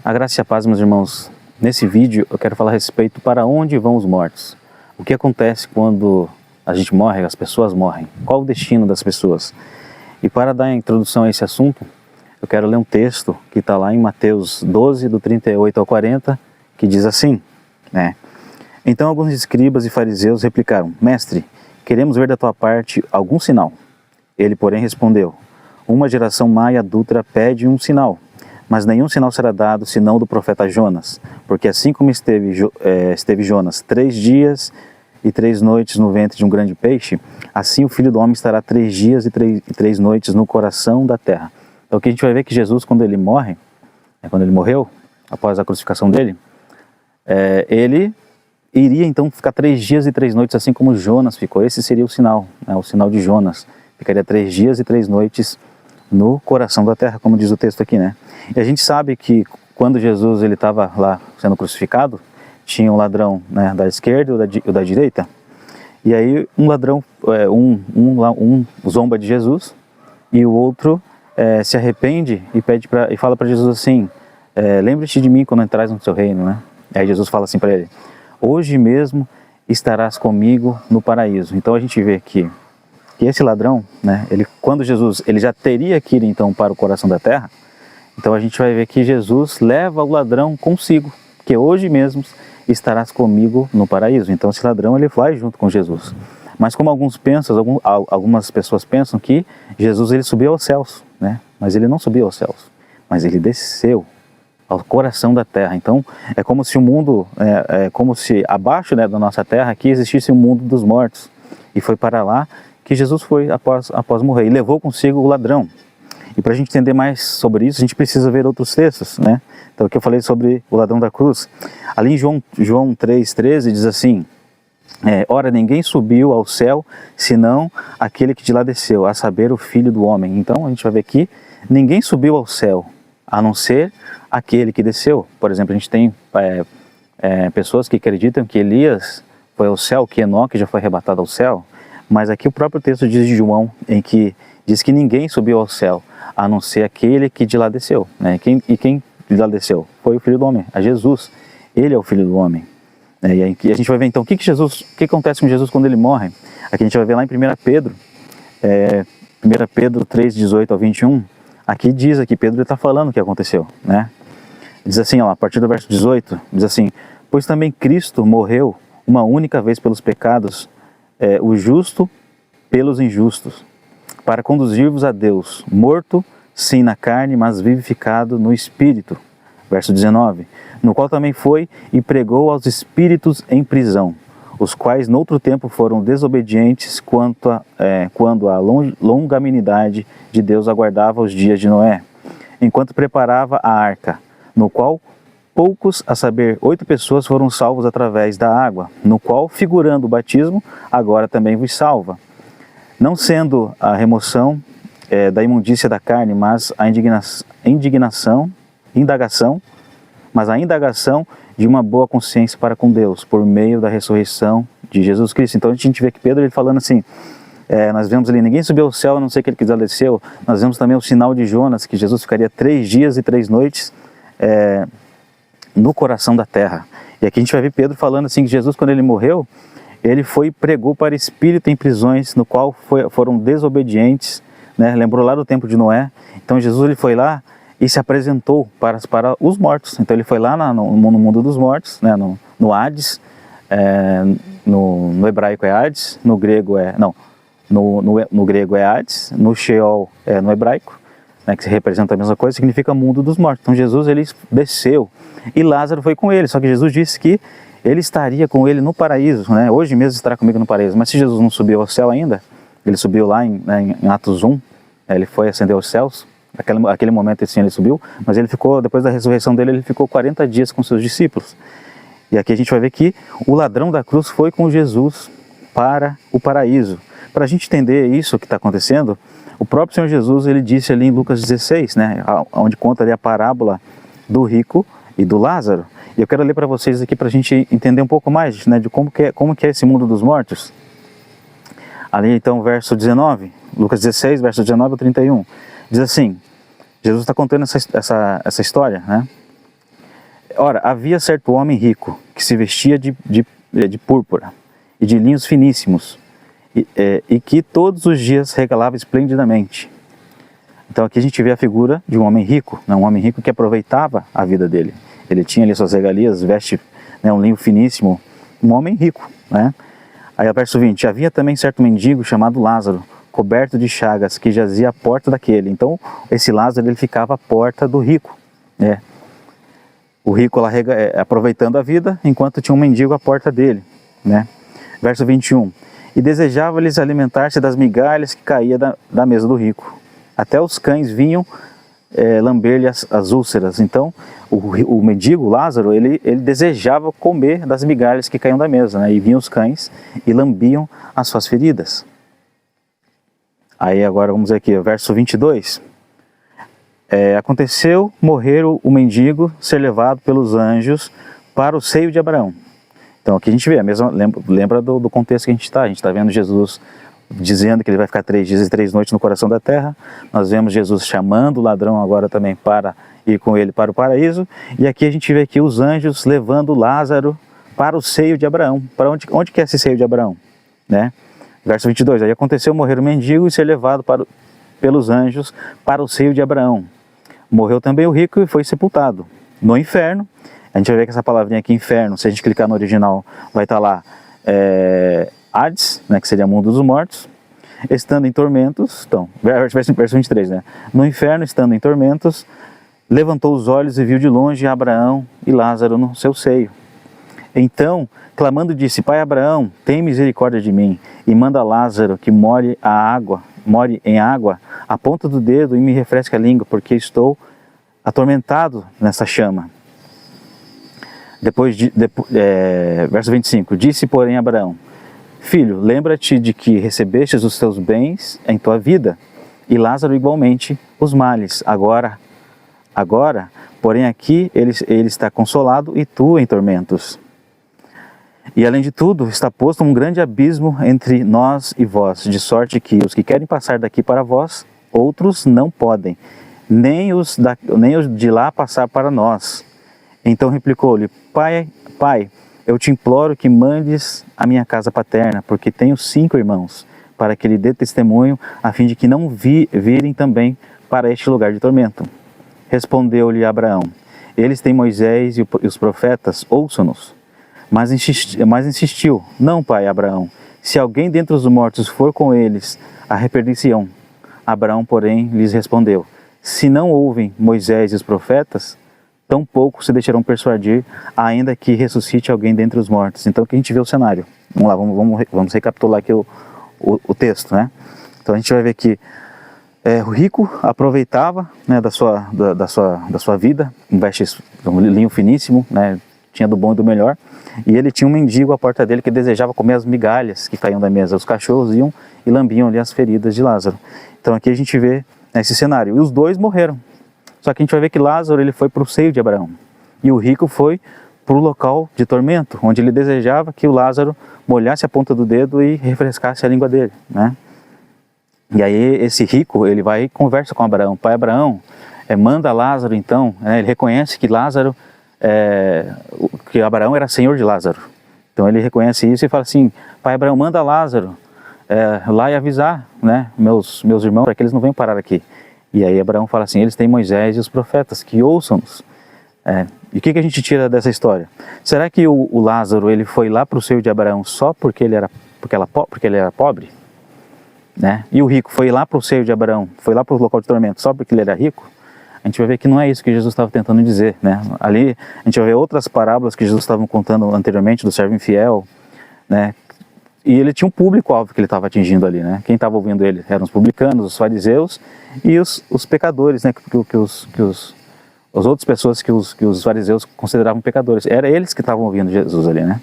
A graça e a paz, meus irmãos. Nesse vídeo eu quero falar a respeito para onde vão os mortos. O que acontece quando a gente morre, as pessoas morrem? Qual o destino das pessoas? E para dar a introdução a esse assunto, eu quero ler um texto que está lá em Mateus 12, do 38 ao 40, que diz assim, né? Então alguns escribas e fariseus replicaram: Mestre, queremos ver da tua parte algum sinal. Ele, porém, respondeu: Uma geração má e adúltera pede um sinal, mas nenhum sinal será dado senão do profeta Jonas. Porque assim como esteve Jonas 3 dias e 3 noites no ventre de um grande peixe, assim o Filho do Homem estará 3 dias e 3 noites no coração da terra. Então o que a gente vai ver é que Jesus, quando ele morre, quando ele morreu, após a crucificação dele, ele iria então ficar 3 dias e 3 noites, assim como Jonas ficou. Esse seria o sinal, né, o sinal de Jonas. Ficaria 3 dias e 3 noites no coração da terra, como diz o texto aqui, né? E a gente sabe que quando Jesus ele estava lá sendo crucificado, tinha um ladrão, né, da esquerda e o da direita. E aí um ladrão, um zomba de Jesus e o outro se arrepende e fala para Jesus assim: lembre-te de mim quando entrares no seu reino, né? Aí Jesus fala assim para ele: hoje mesmo estarás comigo no paraíso. Então a gente vê que esse ladrão, né, quando Jesus ele já teria que ir então para o coração da terra, então a gente vai ver que Jesus leva o ladrão consigo, que hoje mesmo estarás comigo no paraíso. Então esse ladrão ele vai junto com Jesus. Mas como algumas pessoas pensam que Jesus ele subiu aos céus, né? Mas ele não subiu aos céus, mas ele desceu ao coração da terra. Então é como se o mundo, como se abaixo, né, da nossa terra aqui existisse o mundo dos mortos, e foi para lá que Jesus foi após morrer e levou consigo o ladrão. E para a gente entender mais sobre isso, a gente precisa ver outros textos, né? Então aqui eu falei sobre o ladrão da cruz. Ali em João 3,13 diz assim: ora, ninguém subiu ao céu, senão aquele que de lá desceu, a saber, o Filho do Homem. Então a gente vai ver que ninguém subiu ao céu, a não ser aquele que desceu. Por exemplo, a gente tem pessoas que acreditam que Elias foi ao céu, que Enoque já foi arrebatado ao céu. Mas aqui o próprio texto diz de João, em que diz que ninguém subiu ao céu, a não ser aquele que de lá desceu, né? E quem de lá desceu? Foi o Filho do Homem, a Jesus. Ele é o Filho do Homem. E aí a gente vai ver então o que acontece com Jesus quando ele morre. Aqui a gente vai ver lá em 1 Pedro, 1 Pedro 3, 18 ao 21, aqui diz que Pedro está falando o que aconteceu, né? Diz assim, ó, a partir do verso 18, diz assim: pois também Cristo morreu uma única vez pelos pecados, o justo pelos injustos, para conduzir-vos a Deus, morto, sim na carne, mas vivificado no Espírito. Verso 19, no qual também foi e pregou aos espíritos em prisão, os quais noutro tempo foram desobedientes quando a longanimidade de Deus aguardava os dias de Noé, enquanto preparava a arca, no qual poucos, a saber, 8 pessoas foram salvos através da água, no qual, figurando o batismo, agora também vos salva. Não sendo a remoção da imundícia da carne, mas a indagação de uma boa consciência para com Deus, por meio da ressurreição de Jesus Cristo. Então a gente vê que Pedro ele falando assim, nós vemos ali, ninguém subiu ao céu a não ser que ele que desceu. Nós vemos também o sinal de Jonas, que Jesus ficaria 3 dias e 3 noites no coração da terra. E aqui a gente vai ver Pedro falando assim, que Jesus, quando ele morreu, ele foi e pregou para espírito em prisões, no qual foram desobedientes, né? Lembrou lá do tempo de Noé. Então Jesus ele foi lá e se apresentou para os mortos. Então ele foi lá no mundo dos mortos, né? no Hades, no hebraico é Hades, no grego no grego é Hades, no Sheol no hebraico, né, que representa a mesma coisa, significa mundo dos mortos. Então Jesus ele desceu e Lázaro foi com ele, só que Jesus disse que ele estaria com ele no paraíso, né? Hoje mesmo estará comigo no paraíso. Mas se Jesus não subiu ao céu ainda, ele subiu lá em Atos 1, ele foi ascender aos céus, naquele momento assim ele subiu, mas ele ficou, depois da ressurreição dele, ele ficou 40 dias com seus discípulos. E aqui a gente vai ver que o ladrão da cruz foi com Jesus para o paraíso. Para a gente entender isso que está acontecendo, o próprio Senhor Jesus ele disse ali em Lucas 16, né, onde conta ali a parábola do rico e do Lázaro. E eu quero ler para vocês aqui para a gente entender um pouco mais, né, de como que é esse mundo dos mortos. Ali então, verso 19, Lucas 16, verso 19 ao 31, diz assim, Jesus está contando essa história, né? Ora, havia certo homem rico que se vestia de púrpura e de linhos finíssimos e que todos os dias regalava esplendidamente. Então aqui a gente vê a figura de um homem rico, né? Um homem rico que aproveitava a vida dele. Ele tinha ali suas regalias, veste, né, um linho finíssimo, um homem rico, né? Aí o verso 20, havia também certo mendigo chamado Lázaro, coberto de chagas, que jazia à porta daquele. Então esse Lázaro, ele ficava à porta do rico, né? O rico lá aproveitando a vida, enquanto tinha um mendigo à porta dele, né? Verso 21, e desejava-lhes alimentar-se das migalhas que caía da mesa do rico. Até os cães vinham lamber-lhe as úlceras. Então o mendigo Lázaro, ele desejava comer das migalhas que caíam da mesa, né? E vinham os cães e lambiam as suas feridas. Aí agora vamos ver aqui, verso 22. Aconteceu morrer o mendigo, ser levado pelos anjos para o seio de Abraão. Então aqui a gente vê, lembra do contexto que a gente está vendo Jesus dizendo que ele vai ficar 3 dias e 3 noites no coração da terra. Nós vemos Jesus chamando o ladrão agora também para ir com ele para o paraíso. E aqui a gente vê aqui os anjos levando Lázaro para o seio de Abraão. Para onde que é esse seio de Abraão? Né? Verso 22, aí aconteceu morrer o mendigo e ser levado pelos anjos para o seio de Abraão. Morreu também o rico e foi sepultado no inferno. A gente vai ver que essa palavrinha aqui, inferno, se a gente clicar no original, vai estar lá Hades, né, que seria mundo dos mortos, estando em tormentos. Então, verso 23, né? No inferno, estando em tormentos, levantou os olhos e viu de longe Abraão e Lázaro no seu seio. Então, clamando, disse: Pai Abraão, tem misericórdia de mim e manda Lázaro que more em água a ponta do dedo e me refresque a língua, porque estou atormentado nessa chama. Verso 25, disse porém Abraão: Filho, lembra-te de que recebestes os teus bens em tua vida, e Lázaro igualmente os males. Agora, porém aqui ele está consolado e tu em tormentos. E além de tudo, está posto um grande abismo entre nós e vós, de sorte que os que querem passar daqui para vós, outros não podem, nem os de lá passar para nós. Então replicou-lhe: Pai, eu te imploro que mandes a minha casa paterna, porque tenho 5 irmãos, para que lhe dê testemunho, a fim de que não virem também para este lugar de tormento. Respondeu-lhe Abraão: Eles têm Moisés e os profetas, ouçam-nos. Mas insistiu: Não, pai Abraão, se alguém dentre os mortos for com eles, arrepender-se-ão. Abraão, porém, lhes respondeu: Se não ouvem Moisés e os profetas, tampouco se deixarão persuadir, ainda que ressuscite alguém dentre os mortos. Então aqui a gente vê o cenário. Vamos lá, vamos recapitular aqui o texto, né? Então a gente vai ver que o rico aproveitava, né, da sua vida, veste um linho finíssimo, né, tinha do bom e do melhor, e ele tinha um mendigo à porta dele que desejava comer as migalhas que caíam da mesa. Os cachorros iam e lambiam ali as feridas de Lázaro. Então aqui a gente vê esse cenário. E os dois morreram. Só que a gente vai ver que Lázaro, ele foi para o seio de Abraão. E o rico foi para o local de tormento, onde ele desejava que o Lázaro molhasse a ponta do dedo e refrescasse a língua dele, né? E aí esse rico, ele vai e conversa com Abraão: Pai Abraão, manda Lázaro então, né? Ele reconhece que Lázaro, que Abraão era senhor de Lázaro. Então ele reconhece isso e fala assim: Pai Abraão, manda Lázaro lá e avisar, né, meus irmãos, para que eles não venham parar aqui. E aí Abraão fala assim: eles têm Moisés e os profetas, que ouçam-nos. E o que a gente tira dessa história? Será que o Lázaro, ele foi lá para o seio de Abraão só porque ele era pobre? Né? E o rico foi lá para o seio de Abraão, foi lá para o local de tormento só porque ele era rico? A gente vai ver que não é isso que Jesus estava tentando dizer, né? Ali a gente vai ver outras parábolas que Jesus estava contando anteriormente do servo infiel, né? E ele tinha um público-alvo que ele estava atingindo ali, né? Quem estava ouvindo ele eram os publicanos, os fariseus e os pecadores, né? As outras pessoas que os fariseus consideravam pecadores. Era eles que estavam ouvindo Jesus ali, né?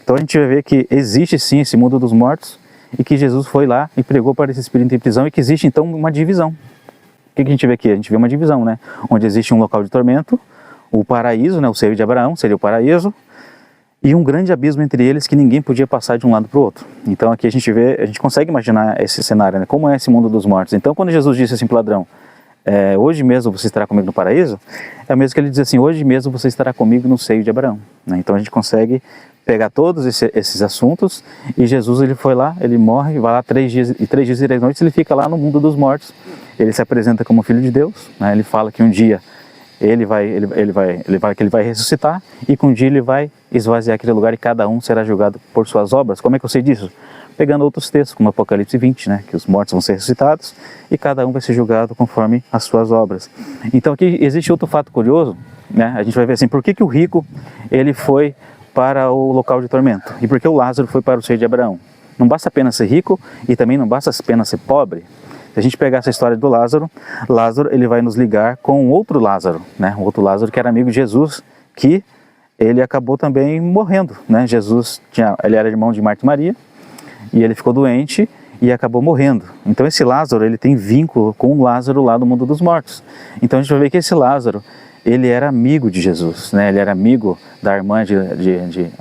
Então a gente vai ver que existe sim esse mundo dos mortos e que Jesus foi lá e pregou para esse espírito em prisão, e que existe então uma divisão. O que a gente vê aqui? A gente vê uma divisão, né? Onde existe um local de tormento, o paraíso, né? O seio de Abraão seria o paraíso, e um grande abismo entre eles que ninguém podia passar de um lado para o outro. Então aqui a gente consegue imaginar esse cenário, né? Como é esse mundo dos mortos. Então quando Jesus disse assim para o ladrão: hoje mesmo você estará comigo no paraíso, é o mesmo que ele diz assim, hoje mesmo você estará comigo no seio de Abraão, né? Então a gente consegue pegar todos esses assuntos, e Jesus, ele foi lá, ele morre, vai lá 3 dias e 3 noites, ele fica lá no mundo dos mortos, ele se apresenta como filho de Deus, né? Ele fala que um dia ele vai ressuscitar, e que um dia ele vai esvaziar aquele lugar e cada um será julgado por suas obras. Como é que eu sei disso? Pegando outros textos, como Apocalipse 20, né, que os mortos vão ser ressuscitados e cada um vai ser julgado conforme as suas obras. Então aqui existe outro fato curioso, né? A gente vai ver assim, por que o rico ele foi para o local de tormento e por que o Lázaro foi para o seio de Abraão? Não basta apenas ser rico e também não basta apenas ser pobre. Se a gente pegar essa história do Lázaro, Lázaro ele vai nos ligar com um outro Lázaro, né? Um outro Lázaro que era amigo de Jesus, que ele acabou também morrendo, né? Ele era irmão de Marta e Maria, e ele ficou doente e acabou morrendo. Então esse Lázaro, ele tem vínculo com o Lázaro lá do mundo dos mortos. Então a gente vai ver que esse Lázaro, ele era amigo de Jesus, né? Ele era amigo da irmã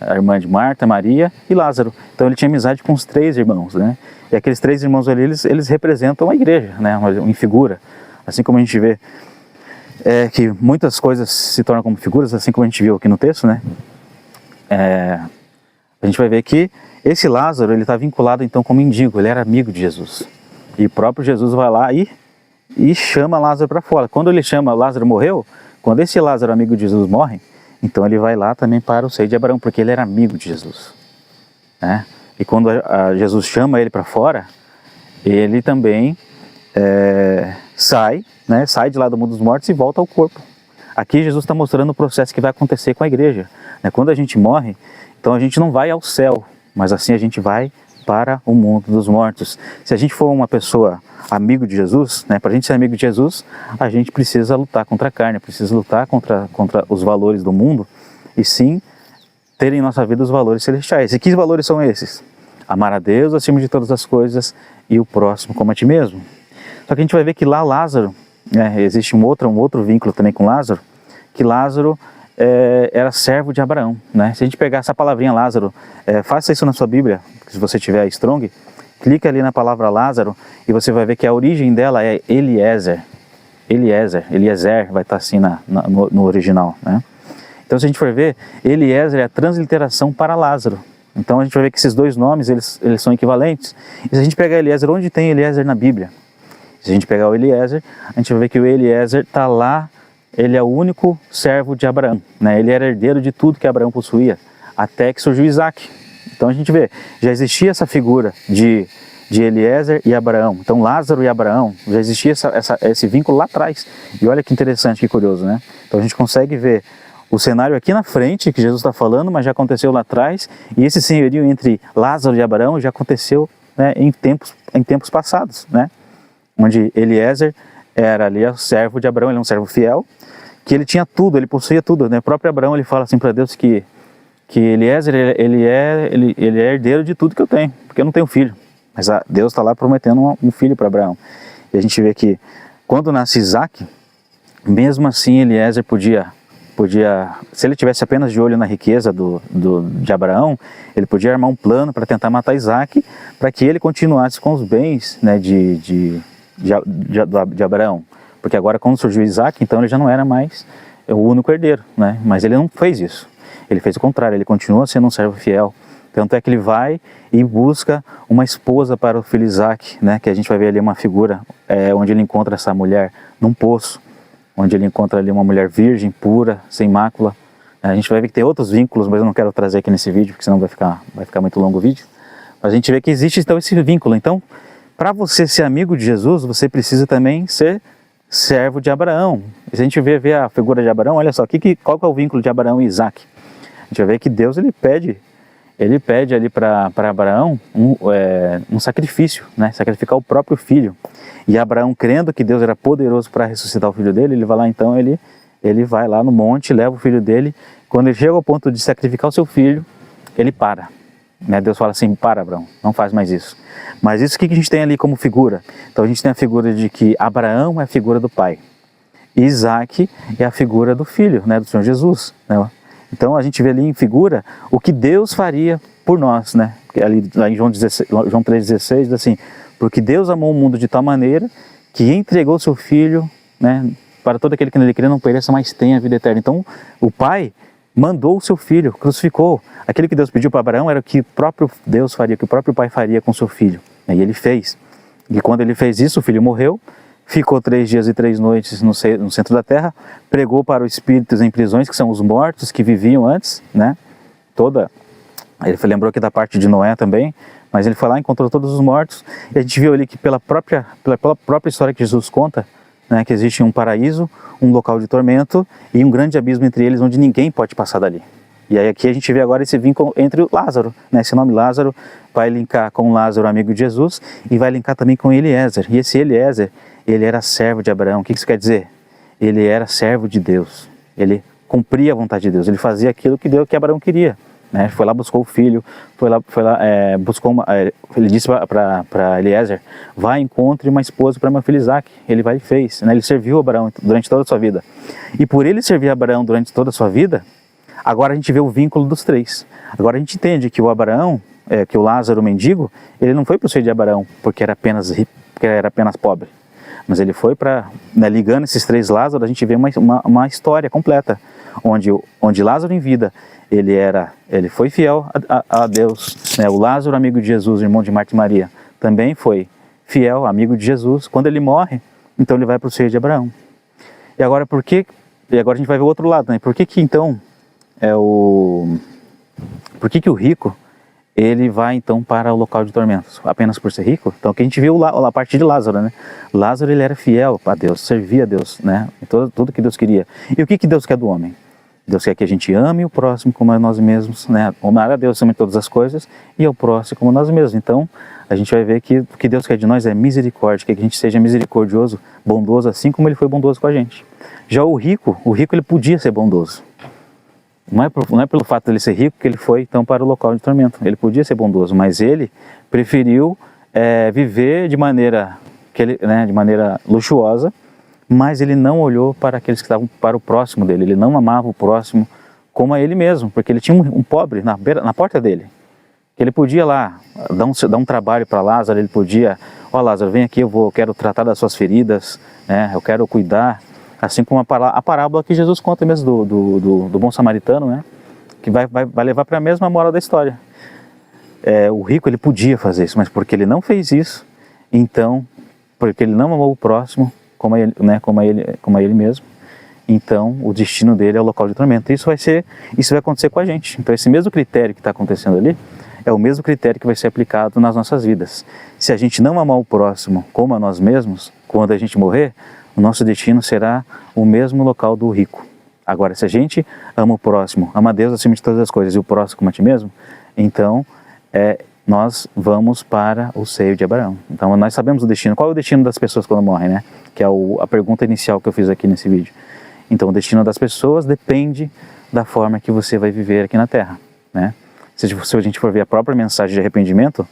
a irmã de Marta, Maria e Lázaro. Então ele tinha amizade com os 3 irmãos, né? E aqueles 3 irmãos ali, eles representam a igreja, né? Em figura. Assim como a gente vê que muitas coisas se tornam como figuras, assim como a gente viu aqui no texto, né? A gente vai ver que esse Lázaro, ele está vinculado então como mendigo, ele era amigo de Jesus. E o próprio Jesus vai lá e chama Lázaro para fora. Quando ele chama, Lázaro morreu, quando esse Lázaro, amigo de Jesus, morre, então ele vai lá também para o seio de Abraão, porque ele era amigo de Jesus, né? E quando Jesus chama ele para fora, ele também sai de lá do mundo dos mortos e volta ao corpo. Aqui Jesus está mostrando o processo que vai acontecer com a igreja, né? Quando a gente morre, então a gente não vai ao céu, mas assim a gente vai para o mundo dos mortos. Se a gente for uma pessoa amigo de Jesus, né, para a gente ser amigo de Jesus, a gente precisa lutar contra a carne, precisa lutar contra os valores do mundo, e sim ter em nossa vida os valores celestiais. E que valores são esses? Amar a Deus acima de todas as coisas e o próximo como a ti mesmo. Só que a gente vai ver que lá Lázaro, né, existe um outro vínculo também com Lázaro, que Lázaro era servo de Abraão, né? Se a gente pegar essa palavrinha Lázaro, faça isso na sua Bíblia, se você tiver a Strong, clica ali na palavra Lázaro e você vai ver que a origem dela é Eliezer, vai estar assim no original, né? Então se a gente for ver, Eliezer é a transliteração para Lázaro. Então a gente vai ver que esses 2 nomes, eles são equivalentes. E se a gente pegar Eliezer, onde tem Eliezer na Bíblia? Se a gente pegar o Eliezer, a gente vai ver que o Eliezer está lá, ele é o único servo de Abraão, né? Ele era herdeiro de tudo que Abraão possuía, até que surgiu Isaac. Então a gente vê, já existia essa figura de Eliezer e Abraão. Então Lázaro e Abraão, já existia esse vínculo lá atrás. E olha que interessante, que curioso, né? Então a gente consegue ver o cenário aqui na frente, que Jesus está falando, mas já aconteceu lá atrás. E esse senhorio entre Lázaro e Abraão já aconteceu, né, em tempos passados, né? Onde Eliezer era ali o servo de Abraão, ele é um servo fiel, que ele tinha tudo, ele possuía tudo, né? O próprio Abraão, ele fala assim para Deus que Eliezer, ele é herdeiro de tudo que eu tenho, porque eu não tenho filho. Mas Deus está lá prometendo um filho para Abraão. E a gente vê que quando nasce Isaac, mesmo assim Eliezer podia, se ele tivesse apenas de olho na riqueza de Abraão, ele podia armar um plano para tentar matar Isaac, para que ele continuasse com os bens, né, de Abraão. Porque agora, quando surgiu Isaac, então ele já não era mais o único herdeiro, né? Mas ele não fez isso. Ele fez o contrário, ele continua sendo um servo fiel. Tanto é que ele vai e busca uma esposa para o filho Isaac, né? Que a gente vai ver ali uma figura onde ele encontra essa mulher num poço, onde ele encontra ali uma mulher virgem, pura, sem mácula. A gente vai ver que tem outros vínculos, mas eu não quero trazer aqui nesse vídeo, porque senão vai ficar muito longo o vídeo. Mas a gente vê que existe então esse vínculo. Então, para você ser amigo de Jesus, você precisa também ser servo de Abraão. E se a gente vê a figura de Abraão, olha só, qual que é o vínculo de Abraão e Isaac? A gente vai ver que Deus ele pede ali para Abraão um sacrifício, né? Sacrificar o próprio filho. E Abraão, crendo que Deus era poderoso para ressuscitar o filho dele, ele vai lá então, ele vai lá no monte, leva o filho dele. Quando ele chega ao ponto de sacrificar o seu filho, ele para. Né? Deus fala assim, para Abraão, não faz mais isso. Mas isso que a gente tem ali como figura? Então a gente tem a figura de que Abraão é a figura do pai. E Isaac é a figura do filho, né? Do Senhor Jesus, né? Então a gente vê ali em figura o que Deus faria por nós, né? Ali, lá em João 3,16 diz assim, porque Deus amou o mundo de tal maneira que entregou seu Filho né? Para todo aquele que nele crê não pereça, mas tenha a vida eterna. Então, o Pai mandou o seu Filho, crucificou. Aquilo que Deus pediu para Abraão era o que o próprio Deus faria, o que o próprio Pai faria com seu Filho. E ele fez. E quando ele fez isso, o Filho morreu, ficou 3 dias e 3 noites no centro da terra, pregou para os espíritos em prisões, que são os mortos que viviam antes, né? Ele lembrou aqui da parte de Noé também, mas ele foi lá e encontrou todos os mortos. E a gente viu ali que pela própria história que Jesus conta, né, que existe um paraíso, um local de tormento e um grande abismo entre eles, onde ninguém pode passar dali. E aí aqui a gente vê agora esse vínculo entre o Lázaro, né? Esse nome Lázaro vai linkar com Lázaro, amigo de Jesus, e vai linkar também com Eliezer. E esse Eliezer, ele era servo de Abraão. O que isso quer dizer? Ele era servo de Deus. Ele cumpria a vontade de Deus. Ele fazia aquilo que Abraão queria, né? Foi lá, buscou o filho, ele disse para Eliezer, vai, encontre uma esposa para meu filho Isaac. Ele vai e fez, né? Ele serviu Abraão durante toda a sua vida. E por ele servir Abraão durante toda a sua vida, agora a gente vê o vínculo dos três. Agora a gente entende que o Abraão, que o Lázaro, o mendigo, ele não foi para o seio de Abraão porque era apenas pobre. Mas ele foi ligando esses 3 Lázaros, a gente vê uma história completa, onde Lázaro em vida, ele foi fiel a Deus, né? O Lázaro, amigo de Jesus, irmão de Marta e Maria, também foi fiel, amigo de Jesus. Quando ele morre, então ele vai para o seio de Abraão. E agora a gente vai ver o outro lado, né? Por que o rico, ele vai então para o local de tormentos? Apenas por ser rico? Então aqui a gente viu a parte de Lázaro, né? Lázaro, ele era fiel a Deus, servia a Deus, né? Tudo que Deus queria. E o que Deus quer do homem? Deus quer que a gente ame o próximo como a nós mesmos, né? Amar a Deus acima de todas as coisas e ao próximo como nós mesmos. Então a gente vai ver que o que Deus quer de nós é misericórdia, que a gente seja misericordioso, bondoso, assim como ele foi bondoso com a gente. Já o rico ele podia ser bondoso. Não é pelo fato de ele ser rico que ele foi então para o local de tormento. Ele podia ser bondoso, mas ele preferiu viver de maneira luxuosa, mas ele não olhou para aqueles que estavam para o próximo dele. Ele não amava o próximo como a ele mesmo, porque ele tinha um pobre na porta dele. Ele podia lá dar um trabalho para Lázaro, ele podia, Lázaro, vem aqui, eu quero tratar das suas feridas, né? Eu quero cuidar. Assim como a parábola que Jesus conta mesmo do bom samaritano, né? Que vai levar para a mesma moral da história. O rico, ele podia fazer isso, mas porque ele não fez isso, então, porque ele não amou o próximo como a ele mesmo, então o destino dele é o local de tormento. Isso vai acontecer com a gente. Então esse mesmo critério que está acontecendo ali é o mesmo critério que vai ser aplicado nas nossas vidas. Se a gente não amar o próximo como a nós mesmos, quando a gente morrer, o nosso destino será o mesmo local do rico. Agora, se a gente ama o próximo, ama Deus acima de todas as coisas e o próximo como a ti mesmo, então nós vamos para o seio de Abraão. Então nós sabemos o destino. Qual é o destino das pessoas quando morrem, né? Que é a pergunta inicial que eu fiz aqui nesse vídeo. Então o destino das pessoas depende da forma que você vai viver aqui na Terra, né? Se a gente for ver a própria mensagem de arrependimento,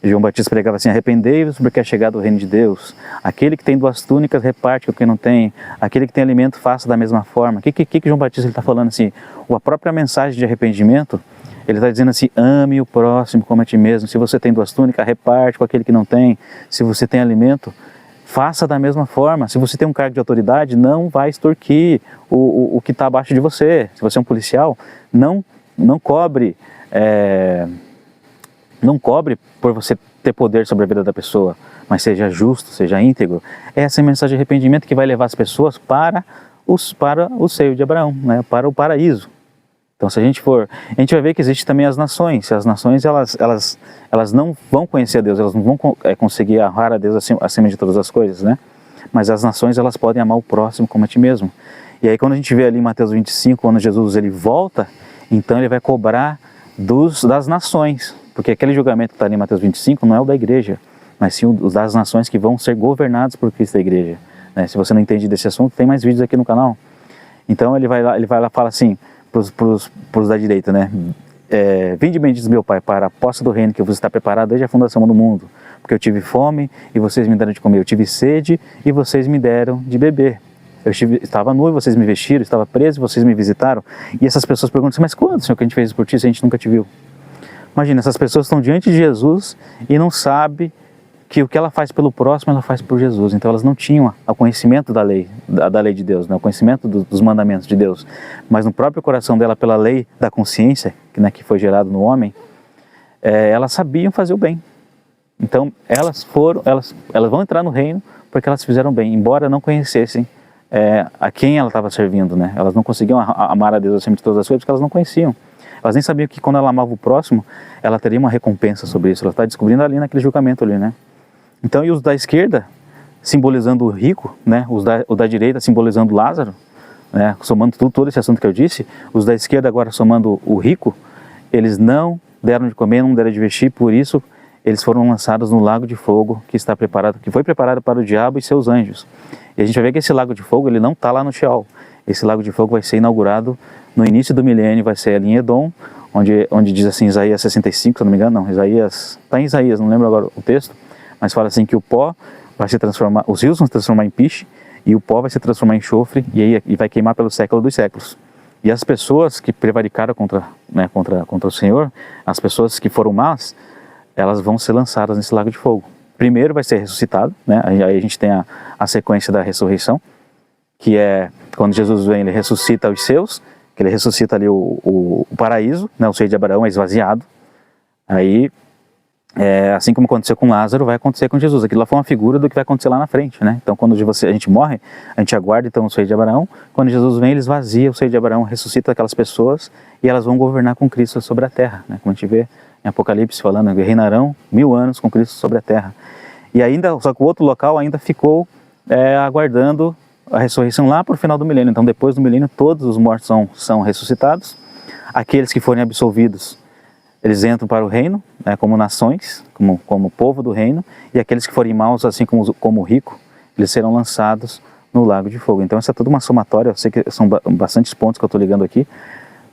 João Batista pregava assim, arrependei-vos porque é chegado o reino de Deus. Aquele que tem 2 túnicas reparte com quem não tem. Aquele que tem alimento faça da mesma forma. O que João Batista está falando assim? A própria mensagem de arrependimento, ele está dizendo assim, ame o próximo como a ti mesmo. Se você tem 2 túnicas, reparte com aquele que não tem. Se você tem alimento, faça da mesma forma. Se você tem um cargo de autoridade, não vai extorquir o que está abaixo de você. Se você é um policial, não cobre... Não cobre por você ter poder sobre a vida da pessoa, mas seja justo, seja íntegro. Essa é a mensagem de arrependimento que vai levar as pessoas para o seio de Abraão, né? Para o paraíso. Então, se a gente vai ver que existe também as nações. As nações, elas não vão conhecer a Deus, elas não vão conseguir honrar a Deus acima de todas as coisas, né? Mas as nações, elas podem amar o próximo como a ti mesmo. E aí, quando a gente vê ali em Mateus 25, quando Jesus ele volta, então ele vai cobrar das nações. Porque aquele julgamento que está ali em Mateus 25 não é o da igreja, mas sim o das nações que vão ser governadas por Cristo da igreja, né? Se você não entende desse assunto, tem mais vídeos aqui no canal. Então ele vai lá e fala assim para os da direita, né? Vinde benditos meu Pai para a posse do reino que vos está preparado desde a fundação do mundo, porque eu tive fome e vocês me deram de comer, eu tive sede e vocês me deram de beber. Estava nu e vocês me vestiram, estava preso e vocês me visitaram. E essas pessoas perguntam assim, mas quando, Senhor, que a gente fez isso por ti se a gente nunca te viu? Imagina, essas pessoas estão diante de Jesus e não sabem que o que ela faz pelo próximo, ela faz por Jesus. Então elas não tinham o conhecimento da lei de Deus, né? O conhecimento dos mandamentos de Deus. Mas no próprio coração dela, pela lei da consciência, né, que foi gerado no homem, elas sabiam fazer o bem. Então elas vão entrar no reino porque elas fizeram bem, embora não conhecessem a quem ela estava servindo, né? Elas não conseguiam amar a Deus acima de todas as coisas porque elas não conheciam. Elas nem sabiam que quando ela amava o próximo, ela teria uma recompensa sobre isso. Ela está descobrindo ali naquele julgamento ali, né? Então, e os da esquerda, simbolizando o rico, né? O da direita simbolizando Lázaro, né? Somando todo esse assunto que eu disse, os da esquerda agora somando o rico, eles não deram de comer, não deram de vestir, por isso eles foram lançados no lago de fogo que foi preparado para o diabo e seus anjos. E a gente vai ver que esse lago de fogo, ele não está lá no Sheol. Esse lago de fogo vai ser inaugurado no início do milênio, vai ser ali em Edom, onde diz assim, Isaías 65, se eu não me engano, não, está em Isaías, não lembro agora o texto, mas fala assim que o pó vai se transformar, os rios vão se transformar em piche, e o pó vai se transformar em enxofre, e vai queimar pelo século dos séculos. E as pessoas que prevaricaram contra o Senhor, as pessoas que foram más, elas vão ser lançadas nesse lago de fogo. Primeiro vai ser ressuscitado, né? Aí a gente tem a sequência da ressurreição, que é quando Jesus vem, ele ressuscita os seus, que ele ressuscita ali o paraíso, né? O seio de Abraão é esvaziado. Aí, assim como aconteceu com Lázaro, vai acontecer com Jesus. Aquilo lá foi uma figura do que vai acontecer lá na frente, né? Então, quando a gente morre, a gente aguarda então o seio de Abraão. Quando Jesus vem, ele esvazia o seio de Abraão, ressuscita aquelas pessoas e elas vão governar com Cristo sobre a terra, né? Como a gente vê em Apocalipse falando, reinarão 1000 anos com Cristo sobre a terra. E ainda, só que o outro local ainda ficou aguardando a ressurreição lá para o final do milênio. Então, depois do milênio, todos os mortos são ressuscitados. Aqueles que forem absolvidos, eles entram para o reino, né, como nações, como povo do reino. E aqueles que forem maus, assim como o rico, eles serão lançados no lago de fogo. Então, essa é toda uma somatória. Eu sei que são bastantes pontos que eu estou ligando aqui.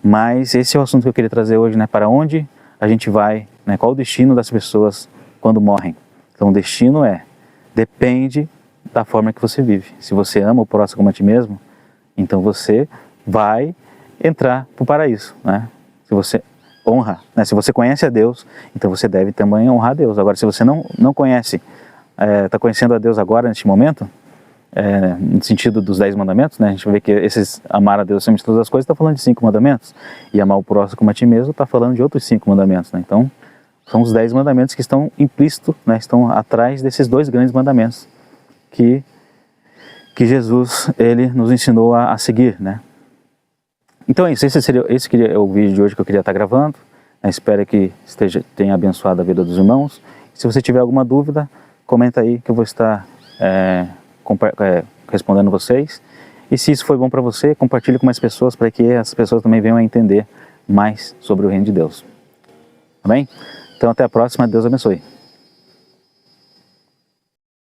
Mas esse é o assunto que eu queria trazer hoje, né? Para onde a gente vai, né? Qual o destino das pessoas quando morrem? Então, o destino depende da forma que você vive. Se você ama o próximo como a ti mesmo, então você vai entrar para o paraíso, né? Se você honra, né? Se você conhece a Deus, então você deve também honrar a Deus. Agora, se você não conhece, está conhecendo a Deus agora, neste momento, no sentido dos 10 mandamentos, né? A gente vai ver que amar a Deus acima de todas as coisas está falando de 5 mandamentos, e amar o próximo como a ti mesmo está falando de outros 5 mandamentos, né? Então, são os 10 mandamentos que estão implícitos, né? Estão atrás desses 2 grandes mandamentos que Jesus ele nos ensinou a seguir, né? Então é isso, esse é o vídeo de hoje que eu queria estar gravando. Espero que tenha abençoado a vida dos irmãos. Se você tiver alguma dúvida, comenta aí que eu vou estar respondendo vocês. E se isso foi bom para você, compartilhe com mais pessoas para que as pessoas também venham a entender mais sobre o reino de Deus. Tá bem? Então até a próxima, Deus abençoe.